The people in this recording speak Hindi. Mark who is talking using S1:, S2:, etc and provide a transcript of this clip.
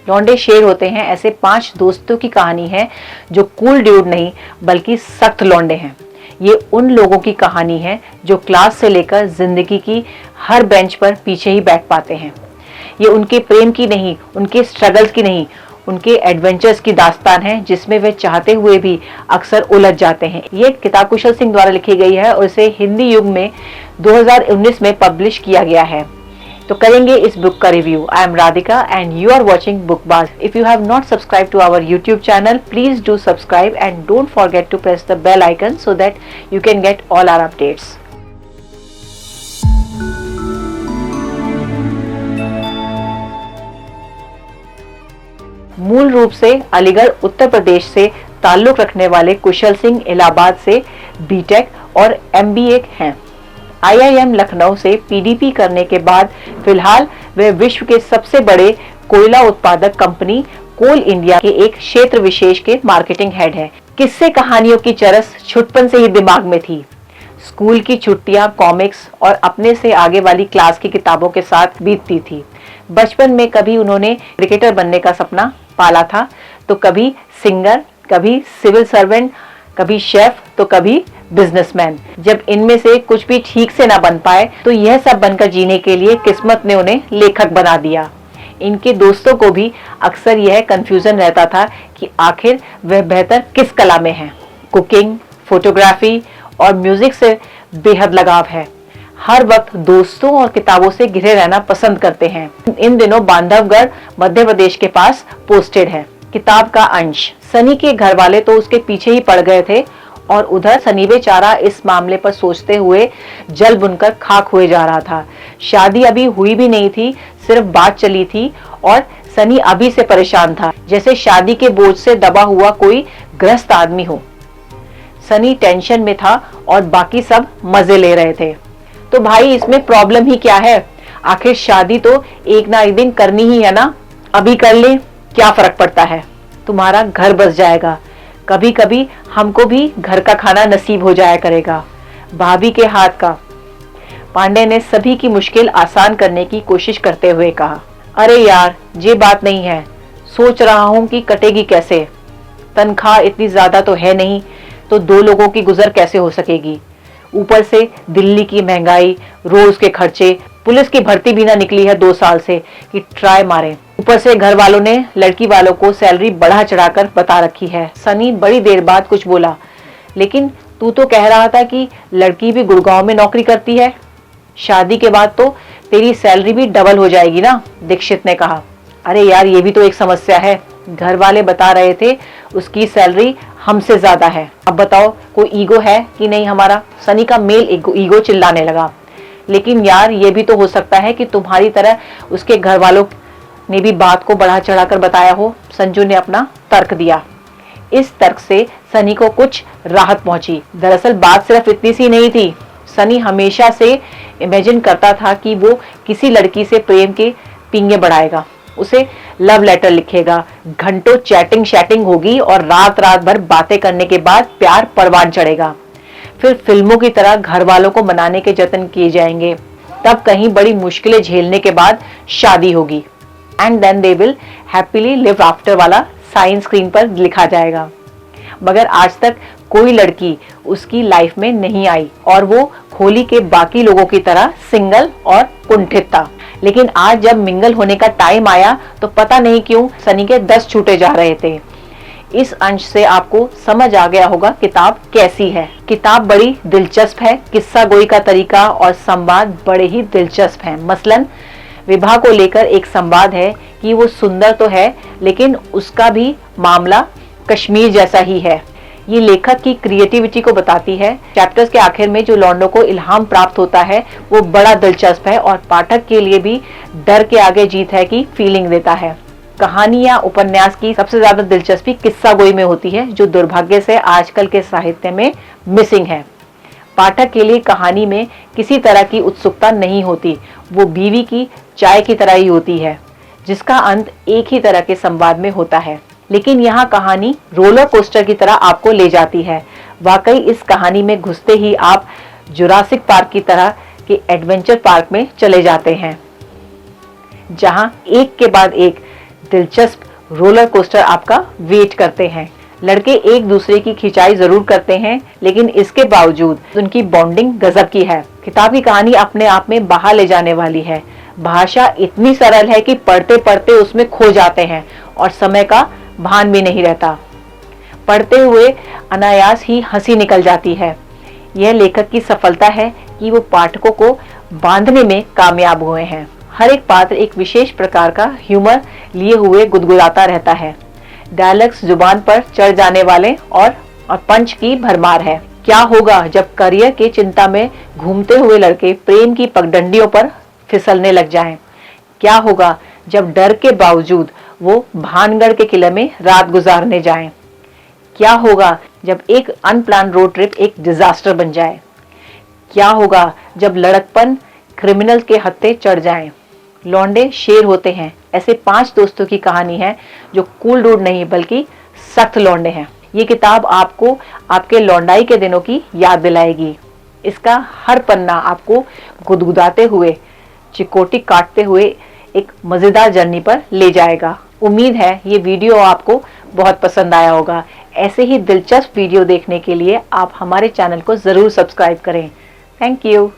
S1: लौंडे शेर होते हैं ऐसे 5 दोस्तों की कहानी है जो कूल ड्यूड नहीं बल्कि सख्त लौंडे हैं। ये उन लोगों की कहानी है जो क्लास से लेकर जिंदगी की हर बेंच पर पीछे ही बैठ पाते हैं। ये उनके प्रेम की नहीं, उनके स्ट्रगल्स की नहीं, उनके एडवेंचर्स की दास्तान है जिसमें वे चाहते हुए भी अक्सर उलझ जाते हैं। ये किताब कुशल सिंह द्वारा लिखी गई है और इसे हिंदी युग में 2019 में पब्लिश किया गया है। तो करेंगे इस बुक का review. I am Radhika and you are watching Bookbaaz. If you have not subscribe to our YouTube channel, please do subscribe and don't forget to press the bell icon so that you can get all our updates. मूल रूप से अलीगढ़ उत्तर प्रदेश से ताल्लुक रखने वाले कुशल सिंह इलाहाबाद से बीटेक और एमबीए हैं। आईआईएम लखनऊ से पीडीपी करने के बाद फिलहाल वे विश्व के सबसे बड़े कोयला उत्पादक कंपनी कोल इंडिया के एक क्षेत्र विशेष के मार्केटिंग हेड हैं। किस्से कहानियों की चरस छुटपन से ही दिमाग में थी। स्कूल की छुट्टियां कॉमिक्स और अपने से आगे वाली क्लास की किताबों के साथ बीतती थी। बचपन में कभी उन्होंने क्रिकेटर बनने का सपना पाला था, तो कभी सिंगर, कभी सिविल सर्वेंट, कभी शेफ, तो कभी बिजनेसमैन। जब इनमें से कुछ भी ठीक से ना बन पाए तो यह सब बनकर जीने के लिए किस्मत ने उन्हें लेखक बना दिया। इनके दोस्तों को भी अक्सर यह कंफ्यूजन रहता था कि आखिर वह बेहतर किस कला में है। कुकिंग, फोटोग्राफी और म्यूजिक से बेहद लगाव है। हर वक्त दोस्तों और किताबों से घिरे रहना पसंद करते हैं। इन दिनों बांधवगढ़ मध्य प्रदेश के पास पोस्टेड है। किताब का अंश। सनी के घर वाले तो उसके पीछे ही पड़ गए थे और उधर सनी बेचारा इस मामले पर सोचते हुए जल बुनकर खाक हुए जा रहा था। शादी अभी हुई भी नहीं थी, सिर्फ बात चली थी और सनी अभी से परेशान था, जैसे शादी के बोझ से दबा हुआ कोई ग्रस्त आदमी हो। सनी टेंशन में था और बाकी सब मजे ले रहे थे। तो भाई इसमें प्रॉब्लम ही क्या है? आखिर शादी तो एक ना एक दिन करनी ही है ना, अभी कर ले, क्या फर्क पड़ता है? तुम्हारा घर बस जाएगा, कभी कभी हमको भी घर का खाना नसीब हो जाया करेगा, भाभी के हाथ का। पांडे ने सभी की मुश्किल आसान करने की कोशिश करते हुए कहा। अरे यार, ये बात नहीं है, सोच रहा हूँ कि कटेगी कैसे। तनख्वाह इतनी ज्यादा तो है नहीं, तो 2 लोगों की गुजर कैसे हो सकेगी? ऊपर से दिल्ली की महंगाई, रोज के खर्चे, पुलिस की भर्ती भी ना निकली है 2 साल से कि ट्राई मारें। ऊपर से घर वालों ने लड़की वालों को सैलरी बढ़ा चढ़ाकर बता रखी है। सनी बड़ी देर बाद कुछ बोला, लेकिन तू तो कह रहा था कि लड़की भी गुड़गांव में नौकरी करती है। शादी के बाद तो तेरी सैलरी भी डबल हो जाएगी ना, दीक्षित ने कहा। अरे यार, ये भी तो एक समस्या है। घर वाले बता रहे थे उसकी सैलरी हमसे ज्यादा है। अब बताओ कोई ईगो है कि नहीं हमारा? सनी का मेल ईगो चिल्लाने लगा। लेकिन यार, ये भी तो हो सकता है कि तुम्हारी तरह उसके घर वालों ने भी बात को बढ़ा चढ़ाकर बताया हो, संजू ने अपना तर्क दिया। इस तर्क से सनी को कुछ राहत पहुंची। दरअसल बात सिर्फ इतनी सी नहीं थी। सनी हमेशा से इमेजिन करता था कि वो किसी लड़की से प्रेम के पींगे बढ़ाएगा, उसे लव लेटर लिखेगा, घंटों चैटिंग शैटिंग होगी और रात रात भर बातें करने के बाद प्यार परवान चढ़ेगा। फिर फिल्मों की तरह घर वालों को मनाने के जतन किए जाएंगे। तब कहीं बड़ी मुश्किलें झेलने के बाद शादी होगी and then they will happily live after वाला साइन स्क्रीन पर लिखा जाएगा। मगर आज तक कोई लड़की उसकी लाइफ में नहीं आई और वो खोली के बाकी लोगों की तरह सिंगल और कुंठित था। लेकिन आज जब मिंगल होने का टाइम आया तो पता नहीं क्यों सनी के 10 छूटे जा रहे थे। इस अंश से आपको समझ आ गया होगा किताब कैसी है। किताब बड़ी दिलचस्प है। किस्सा गोई का तरीका और संवाद बड़े ही दिलचस्प हैं। मसलन विवाह को लेकर एक संवाद है कि वो सुंदर तो है, लेकिन उसका भी मामला कश्मीर जैसा ही है। ये लेखक की क्रिएटिविटी को बताती है। चैप्टर्स के आखिर में जो लौंडों को इल्हाम प्राप्त होता है वो बड़ा दिलचस्प है और पाठक के लिए भी डर के आगे जीत है की फीलिंग देता है। कहानी या उपन्यास की सबसे ज्यादा दिलचस्पी किस्सा गोई में होती है, जो दुर्भाग्य से आजकल के साहित्य में मिसिंग है। पाठक के लिए कहानी में किसी तरह की उत्सुकता नहीं होती, वो बीवी की चाय की तरह ही होती है जिसका अंत एक ही तरह के संवाद में होता है। लेकिन यहाँ कहानी रोलर कोस्टर की तरह आपको ले जाती है। वाकई इस कहानी में घुसते ही आप जुरासिक पार्क की तरह के एडवेंचर पार्क में चले जाते हैं, जहाँ एक के बाद एक दिलचस्प रोलर कोस्टर आपका वेट करते हैं। लड़के एक दूसरे की खिंचाई जरूर करते हैं, लेकिन इसके बावजूद उनकी बॉन्डिंग गजब की है। किताब की कहानी अपने आप में बाहर ले जाने वाली है। भाषा इतनी सरल है कि पढ़ते पढ़ते उसमें खो जाते हैं और समय का भान भी नहीं रहता। पढ़ते हुए अनायास ही हंसी निकल जाती है। यह लेखक की सफलता है कि वो पाठकों को बांधने में कामयाब हुए हैं। हर एक पात्र एक विशेष प्रकार का ह्यूमर लिए हुए गुदगुदाता रहता है। डायलॉग्स जुबान पर चढ़ जाने वाले और पंच की भरमार है। क्या होगा जब करियर के चिंता में घूमते हुए लड़के प्रेम की पगडंडियों पर फिसलने लग जाएं? क्या होगा जब डर के बावजूद वो भानगढ़ के किले में रात गुजारने जाएं? क्या होगा जब एक अनप्लान रोड ट्रिप एक डिजास्टर बन जाए? क्या होगा जब लड़कपन क्रिमिनल के हत्थे चढ़ जाएं? लौंडे शेर होते हैं, ऐसे 5 दोस्तों की कहानी है जो कूल डूड नहीं बल्कि सख्त लौंडे हैं। ये किताब आपको आपके लौंडाई के दिनों की याद दिलाएगी। इसका हर पन्ना आपको गुदगुदाते हुए, चिकोटी काटते हुए एक मजेदार जर्नी पर ले जाएगा। उम्मीद है ये वीडियो आपको बहुत पसंद आया होगा। ऐसे ही दिलचस्प वीडियो देखने के लिए आप हमारे चैनल को जरूर सब्सक्राइब करें। Thank you.